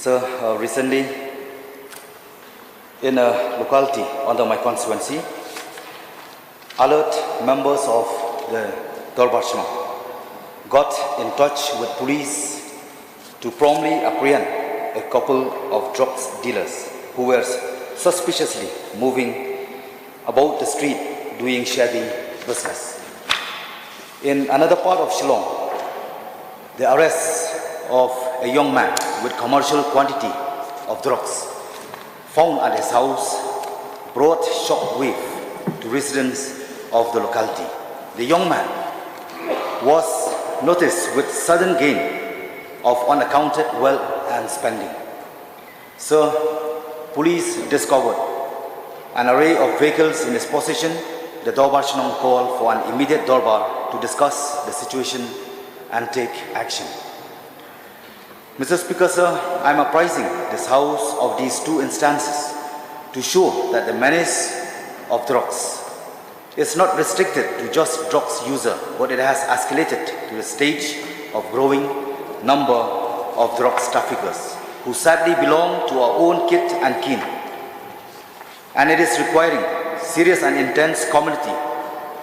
So recently, in a locality under my constituency, alert members of the Dolbarshma got in touch with police to promptly apprehend a couple of drugs dealers who were suspiciously moving about the street doing shady business. In another part of Shillong, the arrest of a young man with commercial quantity of drugs found at his house brought shockwave to residents of the locality. The young man was noticed with sudden gain of unaccounted wealth and spending. So, police discovered an array of vehicles in his possession. The Dolbarshma called for an immediate Dolbar to discuss the situation and take action. Mr. Speaker, sir, I am apprising this House of these two instances to show that the menace of drugs is not restricted to just drugs user, but it has escalated to the stage of growing number of drugs traffickers who sadly belong to our own kith and kin. And it is requiring serious and intense community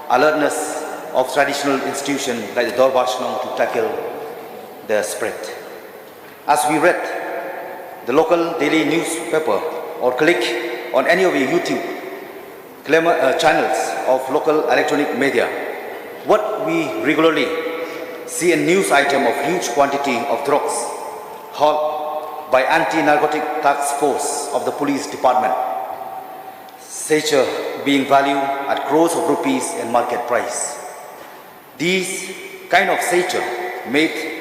alertness of traditional institutions like the Dolbarshma to tackle the spread. As we read the local daily newspaper or click on any of your YouTube channels of local electronic media, what we regularly see a news item of huge quantity of drugs hauled by anti-narcotic task force of the police department, sature being valued at crores of rupees in market price. These kind of sature made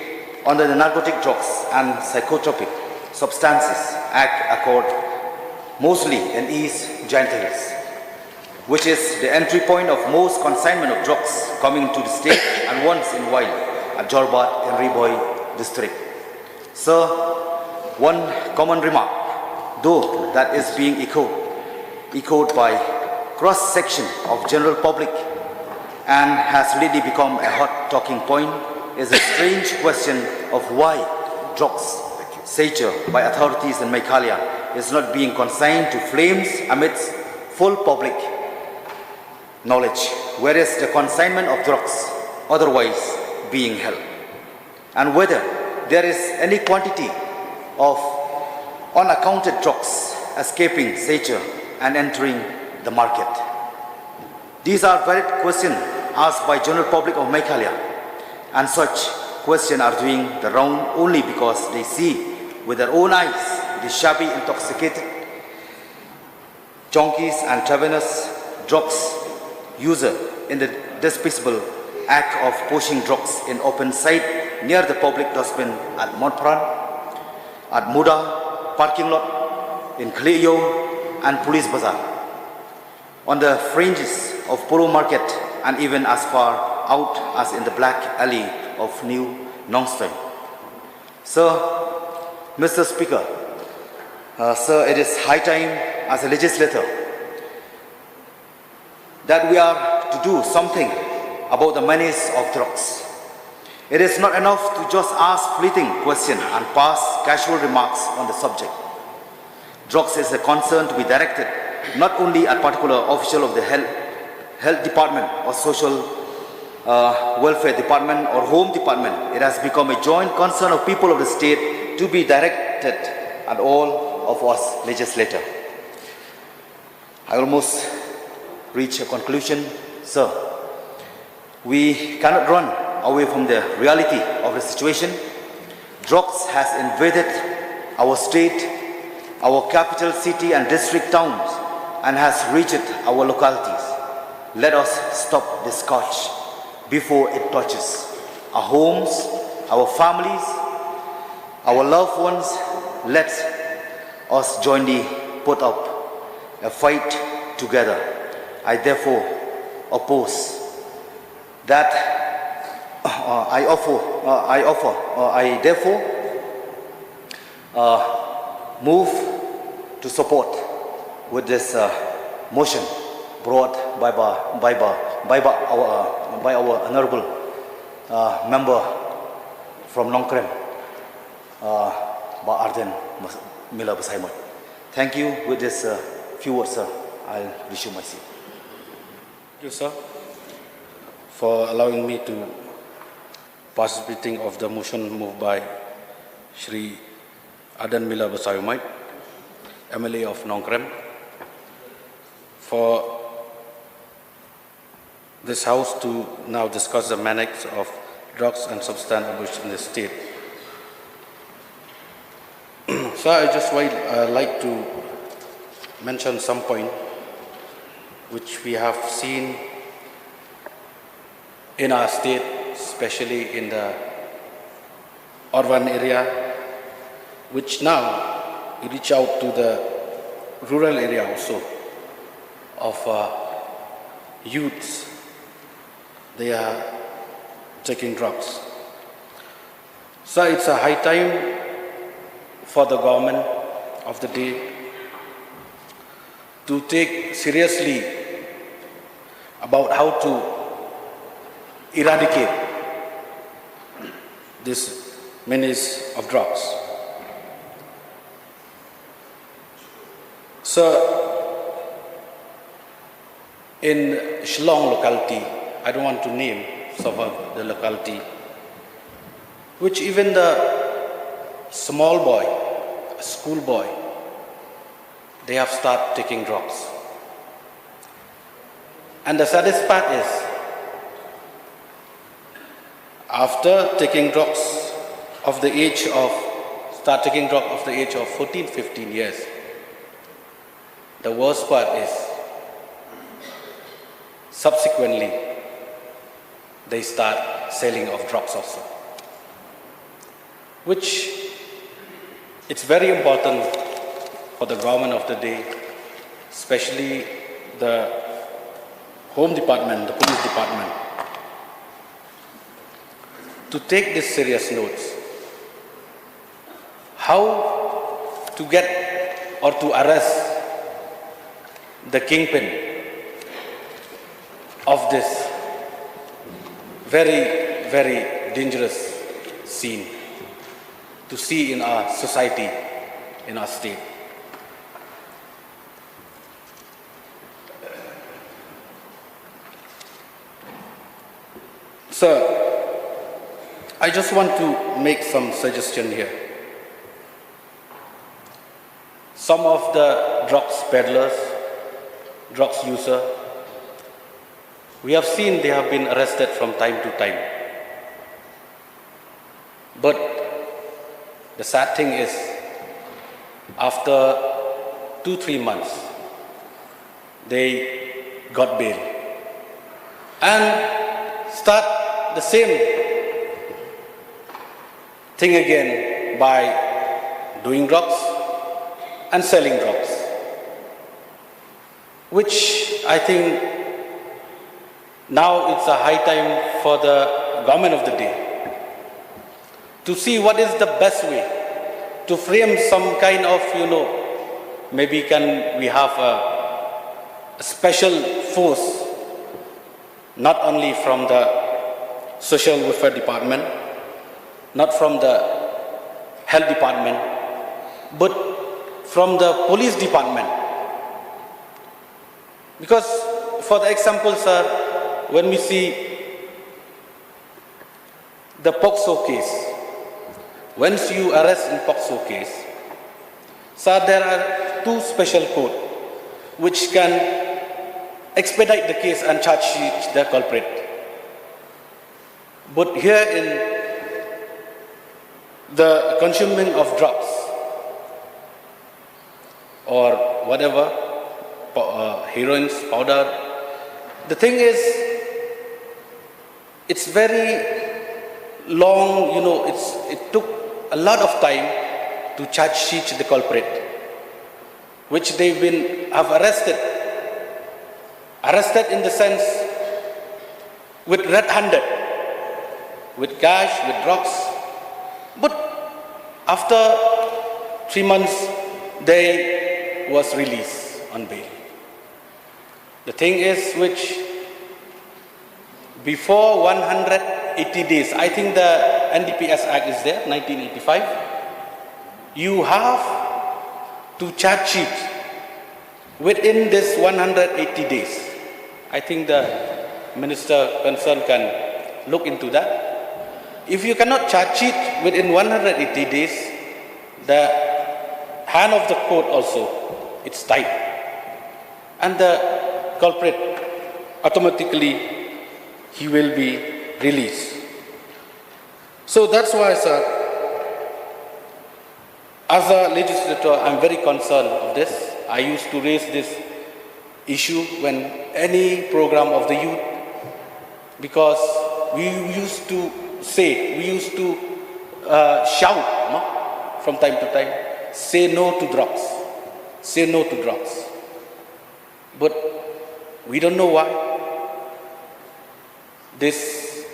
under the Narcotic Drugs and Psychotropic Substances Act accord mostly in East Jingiathir, which is the entry point of most consignment of drugs coming to the state and once in a while at Jorbat in Riboi district. So, one common remark, though that is being echoed by cross-section of general public and has lately become a hot talking point, is a strange question of why drugs sature by authorities in Meghalaya is not being consigned to flames amidst full public knowledge, whereas the consignment of drugs otherwise being held, and whether there is any quantity of unaccounted drugs escaping sature and entering the market. These are valid questions asked by general public of Meghalaya, and such questions are doing the round only because they see with their own eyes the shabby, intoxicated junkies and travellers drugs user in the despicable act of pushing drugs in open sight near the public dustbin at Montpran, at Muda parking lot, in Cleo and Police Bazaar, on the fringes of Polo Market, and even as far out as in the black alley of New Nongdie. So, Mr. Speaker, sir, it is high time as a legislator that we are to do something about the menace of drugs. It is not enough to just ask fleeting questions and pass casual remarks on the subject. Drugs is a concern to be directed not only at particular official of the health department or social welfare department or home department. It has become a joint concern of people of the state to be directed at all of us legislators. I almost reach a conclusion, sir. We cannot run away from the reality of the situation. Drugs has invaded our state, our capital city and district towns, and has reached our localities. Let us stop this scourge before it touches our homes, our families, our loved ones. Let us jointly put up a fight together. I therefore oppose that. I therefore move to support with this motion brought by our honorable member from Nongkrem, Arden. Mila Basaimot. Thank you. With this few words, sir, I'll resume my seat. Thank you, sir, for allowing me to participating of the motion moved by Shri Adan Mila Basaimot, MLA of Nongkrem, for this House to now discuss the menace of drugs and substance abuse in the state. So I just like to mention some point which we have seen in our state, especially in the urban area, which now reach out to the rural area also of youths. They are taking drugs. So it's a high time for the government of the day to take seriously about how to eradicate this menace of drugs. So in Shillong locality, I don't want to name some of the locality, which even the small boy, a school boy, they have started taking drugs. And the saddest part is, after taking drugs of the age of, start taking drugs of the age of 14, 15 years, the worst part is, subsequently, they start selling of drugs also, which it's very important for the government of the day, especially the Home Department, the Police Department, to take this serious notes. How to get or to arrest the kingpin of this very, very dangerous scene to see in our society, in our state. So, I just want to make some suggestion here. Some of the drugs peddlers, drugs users, we have seen they have been arrested from time to time. But the sad thing is, after 2-3 months, they got bail and start the same thing again by doing drugs and selling drugs, which I think now it's a high time for the government of the day to see what is the best way to frame some kind of, maybe can we have a special force, not only from the social welfare department, not from the health department, but from the police department. Because for the example, sir, when we see the POCSO case, once you arrest in POCSO case, sir, there are 2 special codes which can expedite the case and charge the culprit. But here in the consuming of drugs or whatever, heroin, powder, the thing is, it's very long, it took a lot of time to charge sheet the culprit, which they've been have arrested in the sense with red-handed, with cash, with drugs. But after 3 months, they was released on bail. The thing is, which before 180 days, I think the NDPS Act is there, 1985. you have to charge sheet within this 180 days. I think the minister concerned can look into that. If you cannot charge sheet within 180 days, the hand of the court also, it's tied. And the culprit, automatically, he will be released. So that's why, sir, as a legislator, I'm very concerned of this. I used to raise this issue when any program of the youth, because we used to say, we used to shout, no? From time to time, say no to drugs, say no to drugs. But we don't know why. This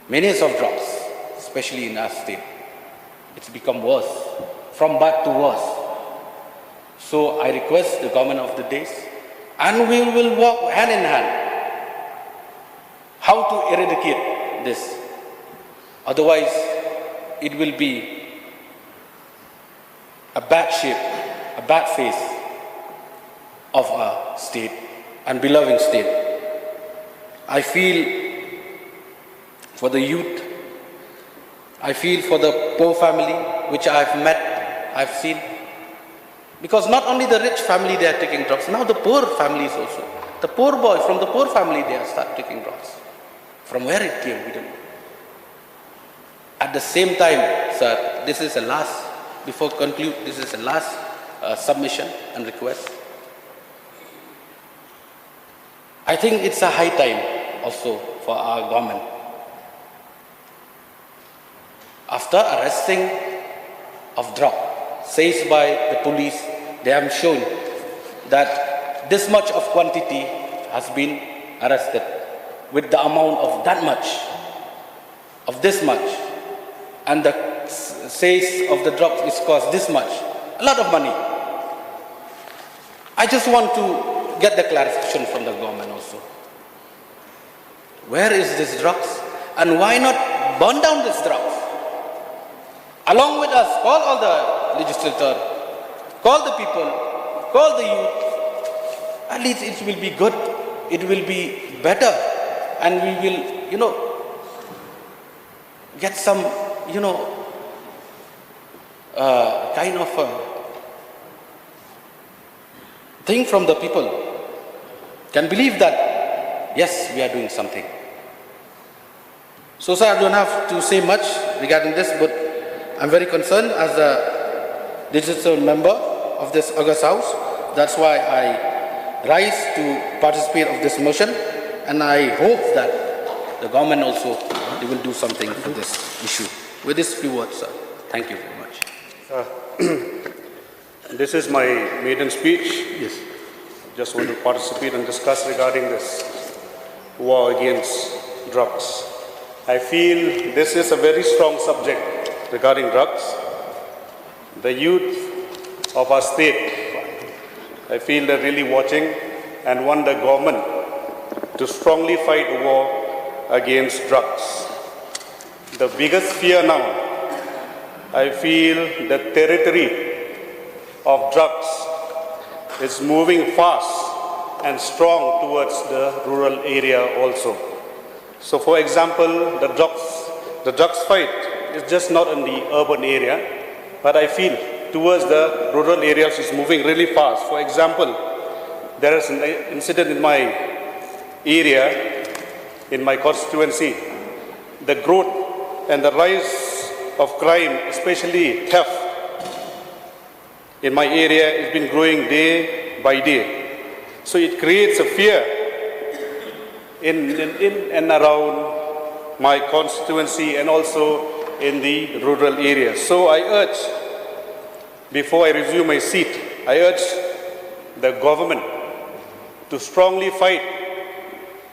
menace of drugs, especially in our state, it's become worse, from bad to worse. So I request the government of the days, and we will work hand in hand, how to eradicate this. Otherwise, it will be a bad shape, a bad face of our state and beloved state. I feel for the youth, I feel for the poor family, which I've met, I've seen. Because not only the rich family they are taking drugs, now the poor families also. The poor boy from the poor family, they are start taking drugs. From where it came, we don't know. At the same time, sir, this is a last, before conclude, this is a last submission and request. I think it's a high time also for our government. After arresting of drug, says by the police, they have shown that this much of quantity has been arrested with the amount of that much, of this much, and the sales of the drugs is cost this much, a lot of money. I just want to get the clarification from the government also. Where is this drugs, and why not burn down this drugs? Along with us, call all the legislators, call the people, call the youth. At least it will be good, it will be better, and we will, get some, kind of thing from the people. Can believe that, yes, we are doing something. So, sir, I don't have to say much regarding this, but I'm very concerned as a digital member of this August House. That's why I rise to participate of this motion, and I hope that the government also, they will do something for this issue. With these few words, sir, thank you very much. This is my maiden speech. Yes. Just want to participate and discuss regarding this war against drugs. I feel this is a very strong subject regarding drugs. The youth of our state, I feel they're really watching and want the government to strongly fight the war against drugs. The biggest fear now, I feel the territory of drugs is moving fast and strong towards the rural area also. So for example, the drugs fight is just not in the urban area, but I feel towards the rural areas is moving really fast. For example, there is an incident in my area, in my constituency. The growth and the rise of crime, especially theft, in my area has been growing day by day. So it creates a fear in and around my constituency and also in the rural areas. So I urge, before I resume my seat, I urge the government to strongly fight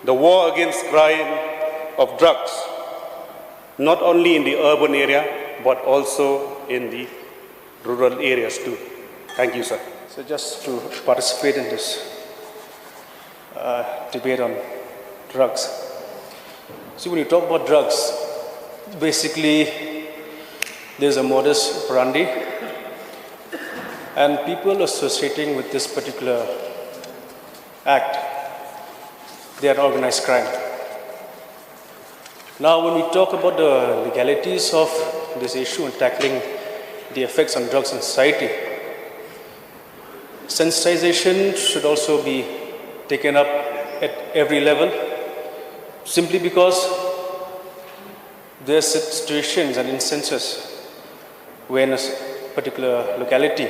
the war against crime of drugs, not only in the urban area, but also in the rural areas too. Thank you, sir. So just to participate in this debate on drugs. So when you talk about drugs, basically there's a modus operandi, and people associating with this particular act, they are organized crime. Now, when we talk about the legalities of this issue and tackling the effects on drugs in society, sensitization should also be taken up at every level, simply because there are situations and instances when a particular locality,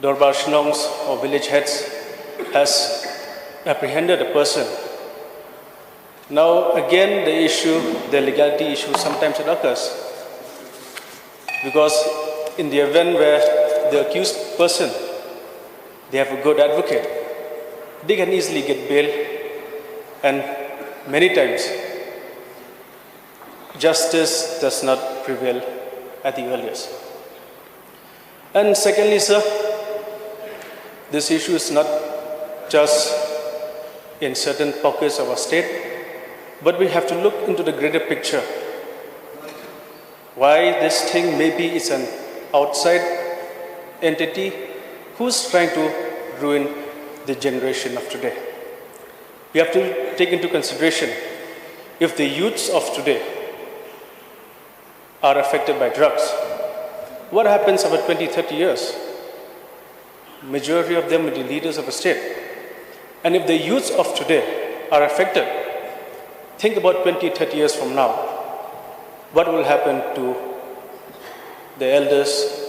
Dorbar Shnongs or village heads has apprehended a person. Now again the legality issue sometimes it occurs, because in the event where the accused person, they have a good advocate, they can easily get bail, and many times justice does not prevail at the earliest. And secondly, sir, this issue is not just in certain pockets of our state, but we have to look into the greater picture. Why this thing maybe is an outside entity who's trying to ruin the generation of today. We have to take into consideration, if the youths of today are affected by drugs, what happens after 20, 30 years? Majority of them are the leaders of a state. And if the youths of today are affected, think about 20, 30 years from now, what will happen to the elders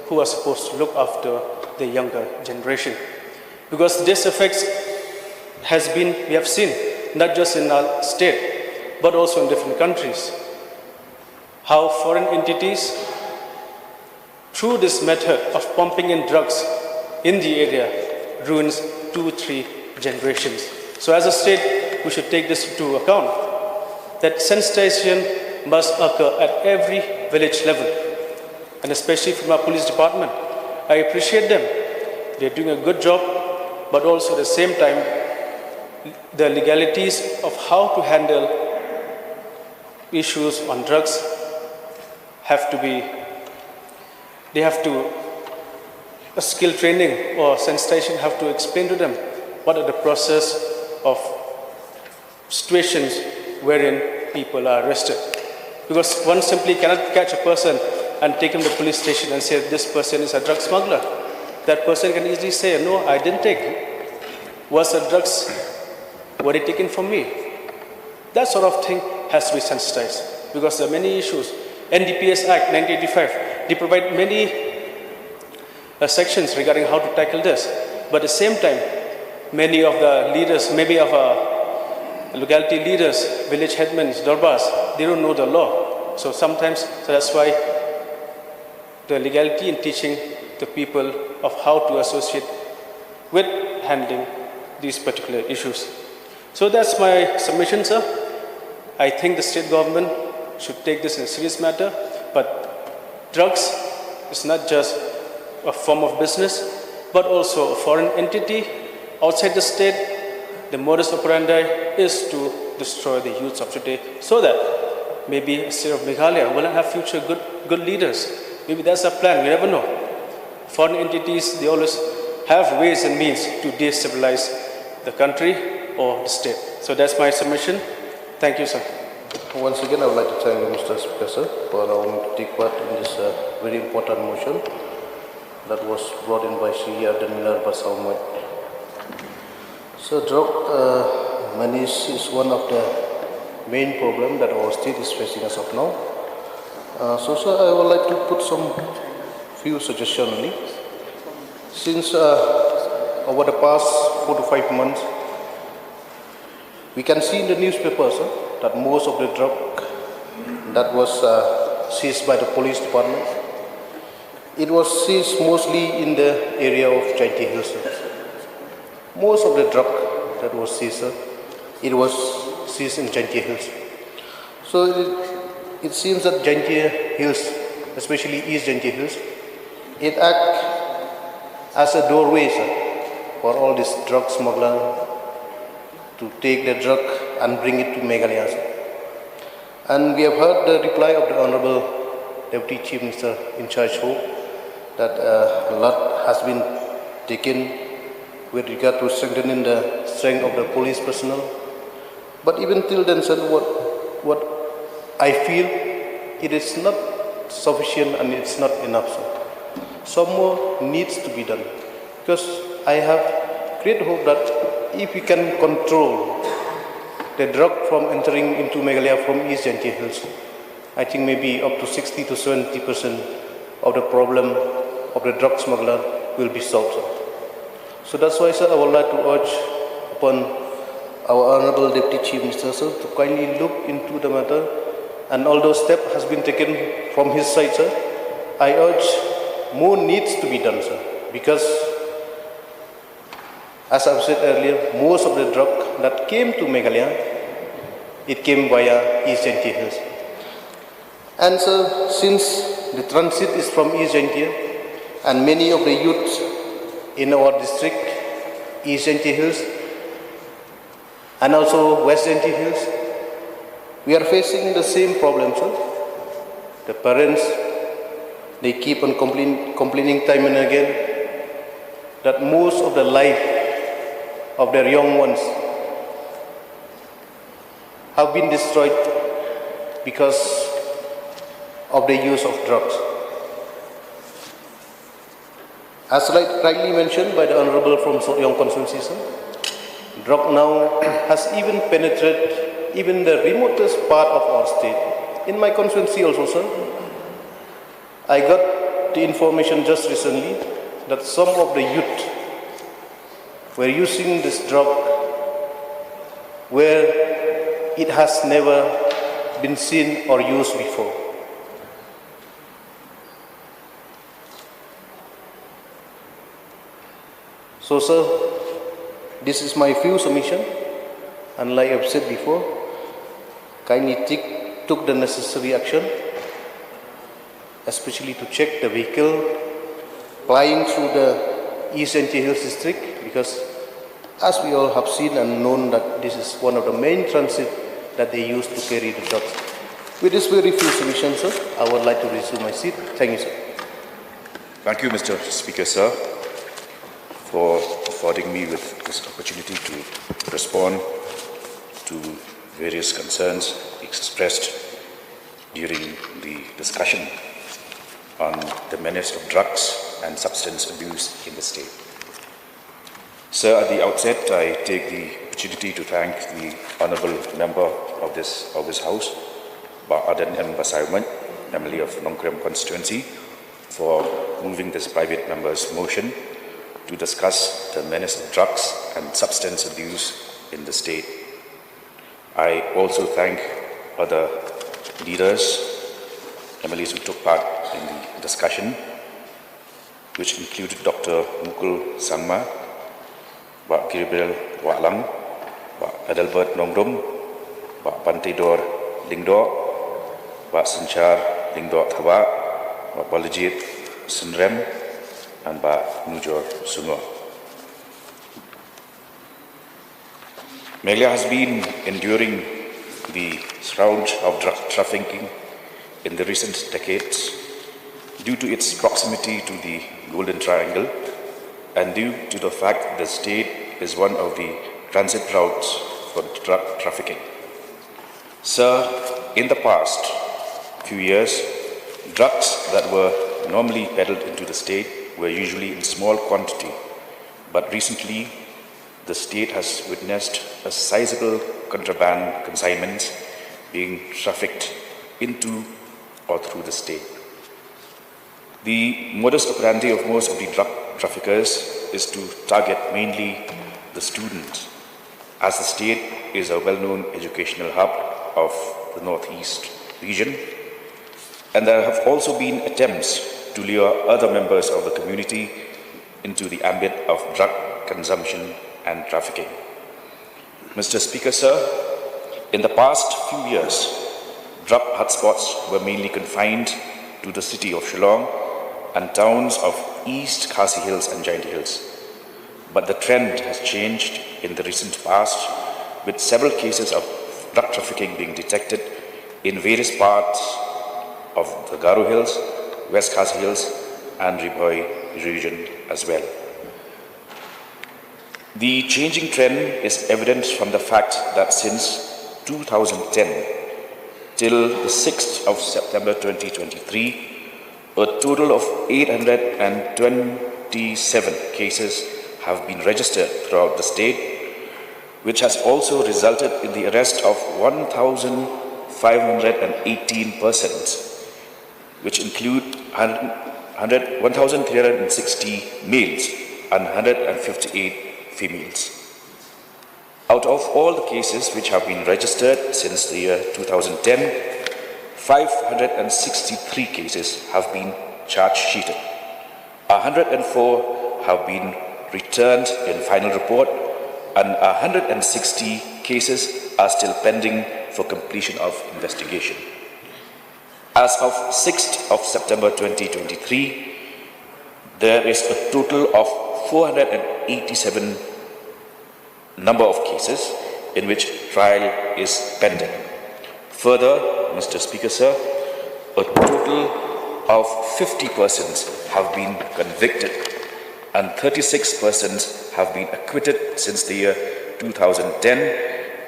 who are supposed to look after the younger generation? Because this effects we have seen, not just in our state, but also in different countries, how foreign entities, through this method of pumping in drugs in the area, ruins 2, 3 generations. So as a state, we should take this into account, that sensitization must occur at every village level, and especially from our police department. I appreciate them. They're doing a good job, but also at the same time, the legalities of how to handle issues on drugs have to be, a skill training or sensitization have to explain to them what are the process of situations wherein people are arrested. Because one simply cannot catch a person and take him to the police station and say this person is a drug smuggler. That person can easily say, no, I didn't take. Was the drugs, were they taken from me? That sort of thing has to be sensitized, because there are many issues. NDPS Act 1985, they provide many sections regarding how to tackle this. But at the same time, many of the leaders, maybe of our locality leaders, village headmen, dorbars, they don't know the law. So that's why the legality in teaching the people of how to associate with handling these particular issues. So that's my submission, sir. I think the state government should take this in a serious matter, but drugs is not just a form of business, but also a foreign entity outside the state. The modus operandi is to destroy the youths of today, so that maybe a state of Meghalaya will have future good leaders. Maybe that's a plan, we never know. Foreign entities, they always have ways and means to destabilize the country or the state. So that's my submission. Thank you, sir. Once again, I would like to thank you, Mr. Speaker, for allowing me to take part in this very important motion that was brought in by Sri Admiral Basaumat. So, drug menace is one of the main problems that our state is facing as of now. So, sir, I would like to put some few suggestions only. Since over the past 4 to 5 months, we can see in the newspapers that most of the drug that was seized by the police department, it was seized mostly in the area of Jingiathir Hills. Most of the drug that was seized, it was seized in Jingiathir Hills. So it seems that Jingiathir Hills, especially East Jingiathir Hills, it acts as a doorway for all these drug smugglers to take the drug and bring it to Meghalaya. And we have heard the reply of the Honorable Deputy Chief Minister in charge hope that a lot has been taken with regard to strengthening the strength of the police personnel. But even till then, sir, what I feel it is not sufficient and it's not enough, sir. Some more needs to be done, because I have great hope that if we can control the drug from entering into Meghalaya from East Jantia Hills, I think maybe up to 60 to 70% of the problem of the drug smuggler will be solved, sir. So that's why, sir, I would like to urge upon our Honorable Deputy Chief Minister, sir, to kindly look into the matter, and although step has been taken from his side, sir, I urge more needs to be done, sir, because as I've said earlier, most of the drug that came to Meghalaya, it came via East Jantia Hills. And sir, since the transit is from East Jantia, and many of the youths in our district, East Jantia Hills, and also West Jantia Hills, we are facing the same problem, sir. The parents, they keep on complaining time and again that most of the life of their young ones have been destroyed because of the use of drugs. As rightly mentioned by the Honorable from Sokyong constituency, sir, drug now has even penetrated even the remotest part of our state. In my constituency also, sir, I got the information just recently that some of the youth were using this drug where it has never been seen or used before. So, sir, this is my few submission, and like I've said before, kindly took the necessary action, especially to check the vehicle flying through the East Jantia Hills district, because as we all have seen and known that this is one of the main transit that they use to carry the drugs. With this very few submissions, sir, I would like to resume my seat. Thank you, sir. Thank you, Mr. Speaker, sir, for affording me with this opportunity to respond to various concerns expressed during the discussion on the menace of drugs and substance abuse in the state. Sir, at the outset, I take the opportunity to thank the Honourable Member of this House, Adan M. Basayuman, MLA of Nongkrem constituency, for moving this private member's motion to discuss the menace of drugs and substance abuse in the state. I also thank other leaders, MLAs who took part in the discussion, which included Dr. Mukul Sangma, Pak Gabriel Waklang, Pak Adalbert Nongdom, Pak Pantidor Lingdo, Pak Sanchar Lingdo Thawa, Pak Balajit Sunrem, and Pak Nujor Sungo. Meghalaya has been enduring the scourge of drug trafficking in the recent decades due to its proximity to the Golden Triangle and due to the fact the state is one of the transit routes for drug trafficking. Sir, in the past few years, drugs that were normally peddled into the state were usually in small quantity, but recently the state has witnessed a sizable contraband consignments being trafficked into or through the state. The modus operandi of most of the drug traffickers is to target mainly the students, as the state is a well-known educational hub of the Northeast region, and there have also been attempts to lure other members of the community into the ambit of drug consumption and trafficking. Mr. Speaker, sir, in the past few years, drug hotspots were mainly confined to the city of Shillong and towns of East Khasi Hills and Jaintia Hills. But the trend has changed in the recent past, with several cases of drug trafficking being detected in various parts of the Garo Hills, West Khas Hills, and Riboy region as well. The changing trend is evident from the fact that since 2010 till the 6th of September 2023, a total of 827 cases have been registered throughout the state, which has also resulted in the arrest of 1,518 persons, which include 1,360 males and 158 females. Out of all the cases which have been registered since the year 2010, 563 cases have been charge sheeted. 104 have been returned in final report, and 160 cases are still pending for completion of investigation. As of 6th of September 2023, there is a total of 487 number of cases in which trial is pending. Further, Mr. Speaker, sir, a total of 50 persons have been convicted and 36 persons have been acquitted since the year 2010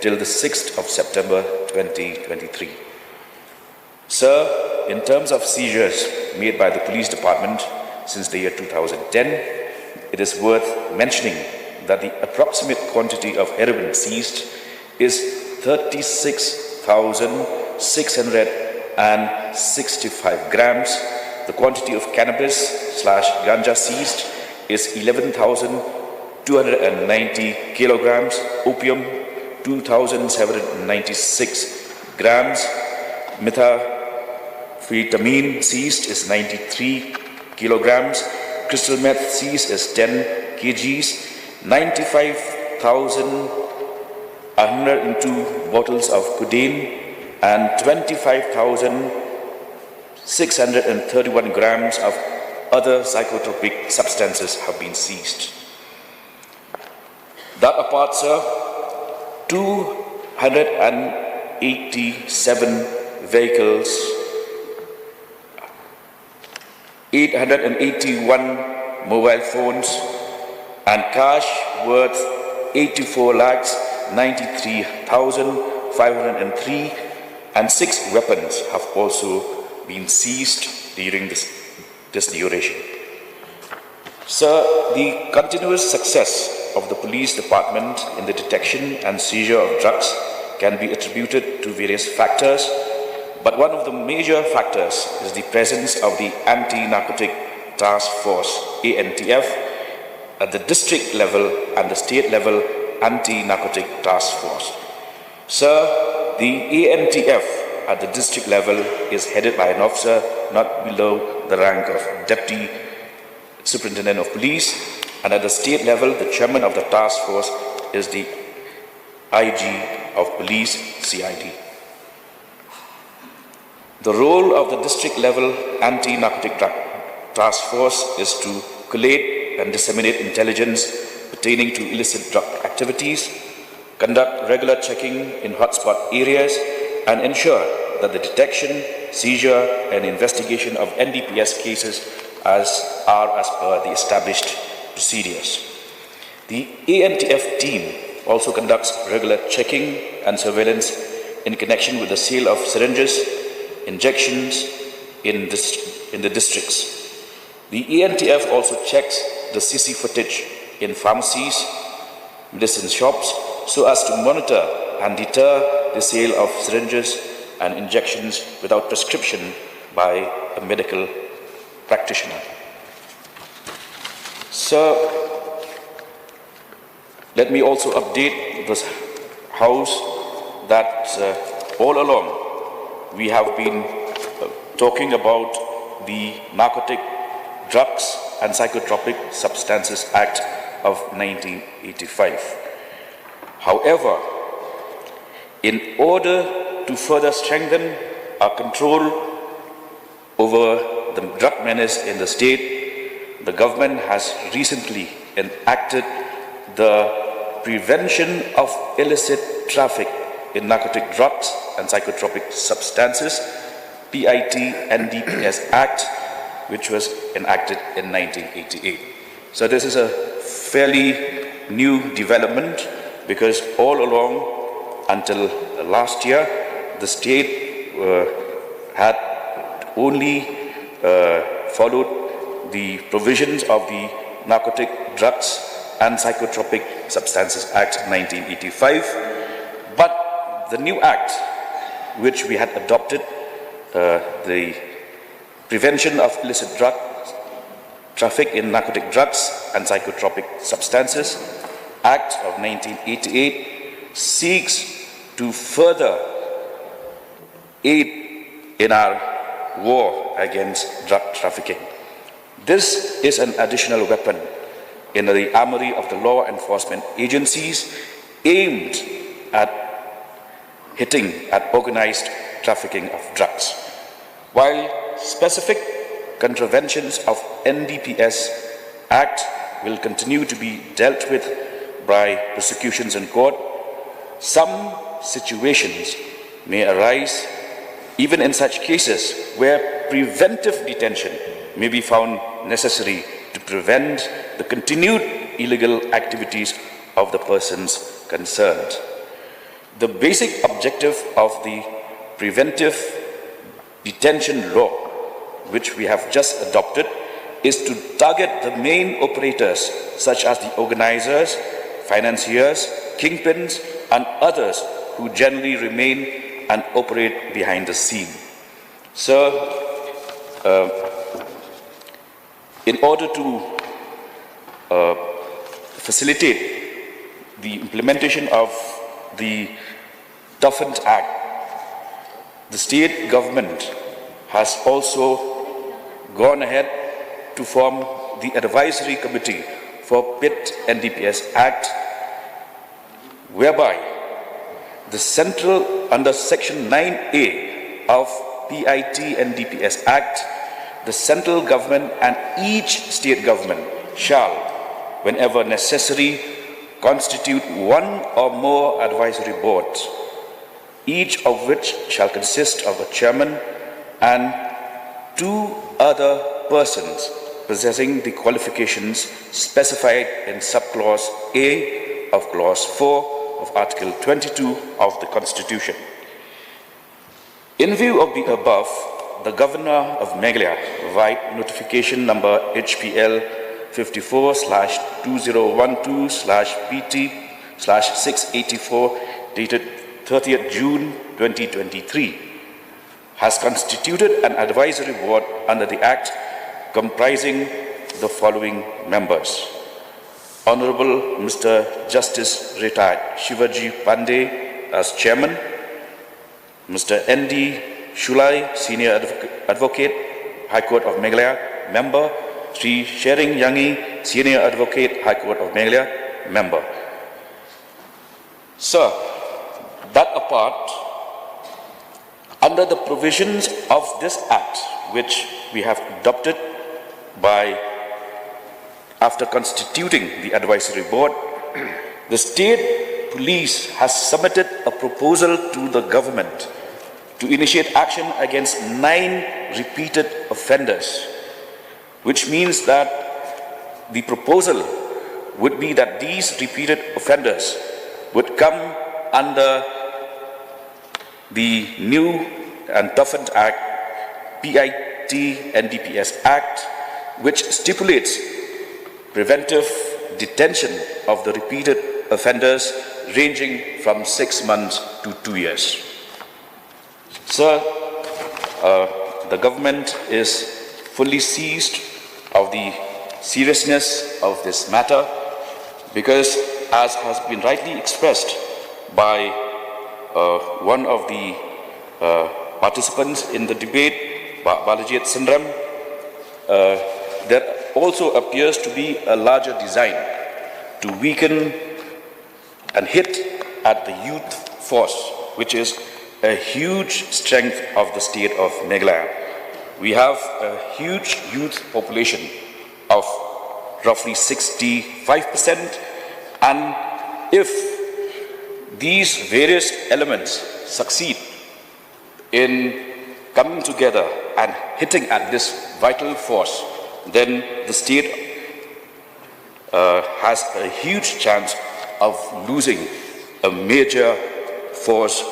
till the 6th of September 2023. Sir, in terms of seizures made by the police department since the year 2010, it is worth mentioning that the approximate quantity of heroin seized is 36,665 grams. The quantity of cannabis/ganja seized is 11,290 kilograms. Opium, 2,796 grams. Methamphetamine seized is 93 kilograms. Crystal meth seized is 10 kgs. 95,102 bottles of codeine and 25,631 grams of other psychotropic substances have been seized. That apart, sir, 287 vehicles, 881 mobile phones, and cash worth 84,93,503, and 6 weapons have also been seized during this duration. Sir, the continuous success of the police department in the detection and seizure of drugs can be attributed to various factors, but one of the major factors is the presence of the Anti-Narcotic Task Force, ANTF, at the district level and the state level Anti-Narcotic Task Force. Sir, the ANTF at the district level is headed by an officer not below the rank of Deputy Superintendent of Police, and at the state level, the chairman of the task force is the IG of Police, CID. The role of the district level Anti-Narcotic Task Force is to collate and disseminate intelligence pertaining to illicit drug activities, conduct regular checking in hotspot areas, and ensure that the detection, seizure, and investigation of NDPS cases are as per the established procedures. The ANTF team also conducts regular checking and surveillance in connection with the sale of syringes, injections in the districts. The ANTF also checks the CC footage in pharmacies, medicine shops, so as to monitor and deter the sale of syringes and injections without prescription by a medical practitioner. Sir, let me also update this House that all along we have been talking about the Narcotic Drugs and Psychotropic Substances Act of 1985. However, in order to further strengthen our control over the drug menace in the state, the government has recently enacted the Prevention of Illicit Traffic in Narcotic Drugs and Psychotropic Substances PIT NDPS Act, which was enacted in 1988. So this is a fairly new development, because all along until last year, the state had only followed the provisions of the Narcotic Drugs and Psychotropic Substances Act 1985. But the new act, which we had adopted, the Prevention of Illicit Drug Traffic in Narcotic Drugs and Psychotropic Substances Act of 1988, seeks to further aid in our war against drug trafficking. This is an additional weapon in the armory of the law enforcement agencies aimed at hitting at organized trafficking of drugs. While specific contraventions of NDPS Act will continue to be dealt with by prosecutions in court, some situations may arise even in such cases where preventive detention may be found necessary to prevent the continued illegal activities of the persons concerned. The basic objective of the preventive detention law, which we have just adopted, is to target the main operators, such as the organizers, financiers, kingpins, and others who generally remain and operate behind the scene. So, in order to facilitate the implementation of the Toughened Act, the state government has also gone ahead to form the advisory committee for PIT NDPS Act, whereby the central, under section 9A of PIT NDPS Act, the central government and each state government shall, whenever necessary, constitute one or more advisory boards, each of which shall consist of a chairman and 2 other persons possessing the qualifications specified in subclause A of clause 4 of Article 22 of the Constitution. In view of the above, the Governor of Meghalaya provide notification number HPL 54/2012/BT/684 dated 30th June 2023 has constituted an advisory board under the Act comprising the following members: Honorable Mr. Justice Retired Shivaji Pandey as Chairman, Mr. N.D. Shulai, Senior Advocate, High Court of Meghalaya, Member, Sri Shering Yangi, Senior Advocate, High Court of Meghalaya, Member. Sir, that apart, under the provisions of this Act, which we have adopted after constituting the advisory board, the state police has submitted a proposal to the government to initiate action against 9 repeated offenders, which means that the proposal would be that these repeated offenders would come under the new and toughened Act, PIT NDPS Act, which stipulates preventive detention of the repeated offenders ranging from 6 months to 2 years. Sir, the government is fully seized of the seriousness of this matter, because, as has been rightly expressed by one of the participants in the debate, Balajit Sundram, there also appears to be a larger design to weaken and hit at the youth force, which is a huge strength of the state of Meghalaya. We have a huge youth population of roughly 65%, and if these various elements succeed in coming together and hitting at this vital force, then the state has a huge chance of losing a major force,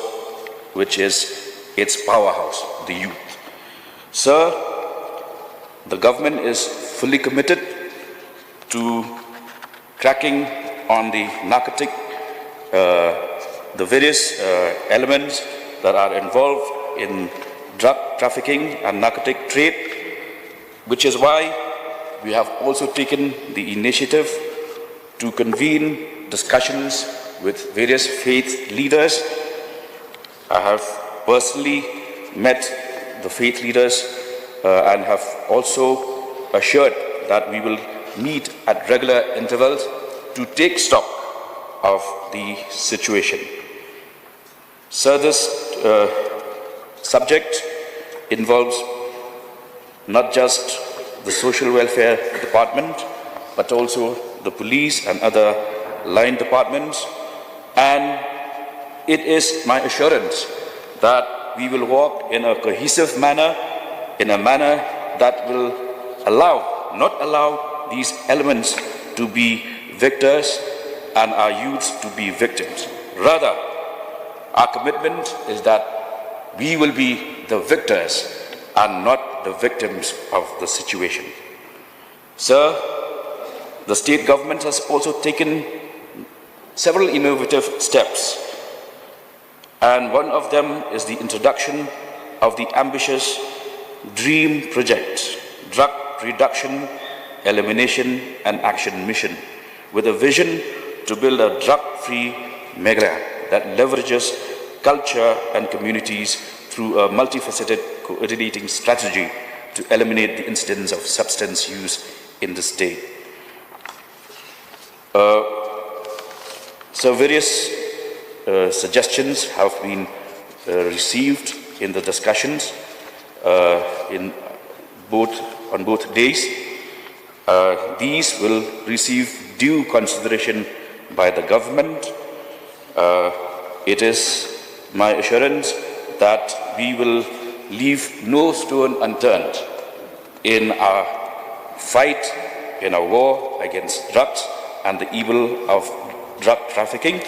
which is its powerhouse, the youth. Sir, the government is fully committed to cracking on the narcotic, the various elements that are involved in drug trafficking and narcotic trade, which is why we have also taken the initiative to convene discussions with various faith leaders. I have personally met the faith leaders and have also assured that we will meet at regular intervals to take stock of the situation. Sir, this subject involves not just the social welfare department, but also the police and other line departments. And it is my assurance that we will walk in a cohesive manner, in a manner that will not allow these elements to be victors and our youths to be victims. Rather, our commitment is that we will be the victors and not the victims of the situation. Sir, the state government has also taken several innovative steps, and one of them is the introduction of the ambitious DREAM project, Drug Reduction, Elimination and Action Mission, with a vision to build a drug-free Meghalaya that leverages culture and communities through a multifaceted coordinating strategy to eliminate the incidence of substance use in the state. So various suggestions have been received in the discussions on both days. These will receive due consideration by the government. It is my assurance that we will leave no stone unturned in our fight, in our war against drugs and the evil of drug trafficking.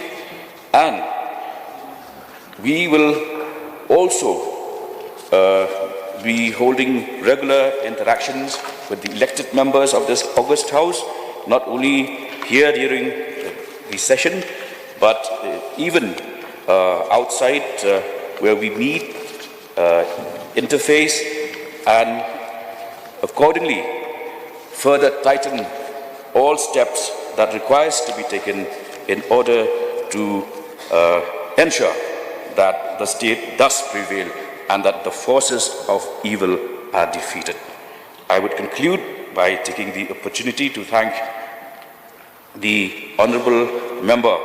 And we will also be holding regular interactions with the elected members of this august house, not only here during the session, but even outside where we meet, interface, and accordingly further tighten all steps that requires to be taken in order to ensure that the state does prevail and that the forces of evil are defeated. I would conclude by taking the opportunity to thank the Honourable Member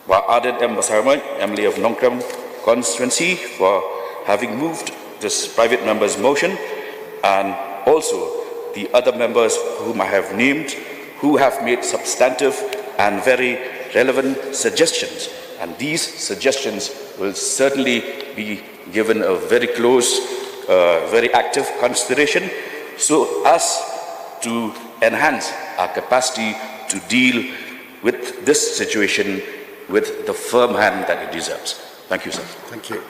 Aden M. Basarman, MLA of Nongkrem constituency, for having moved this private member's motion, and also the other members whom I have named, who have made substantive and very relevant suggestions. And these suggestions will certainly be given a very close, very active consideration, so as to enhance our capacity to deal with this situation with the firm hand that it deserves. Thank you, sir. Thank you.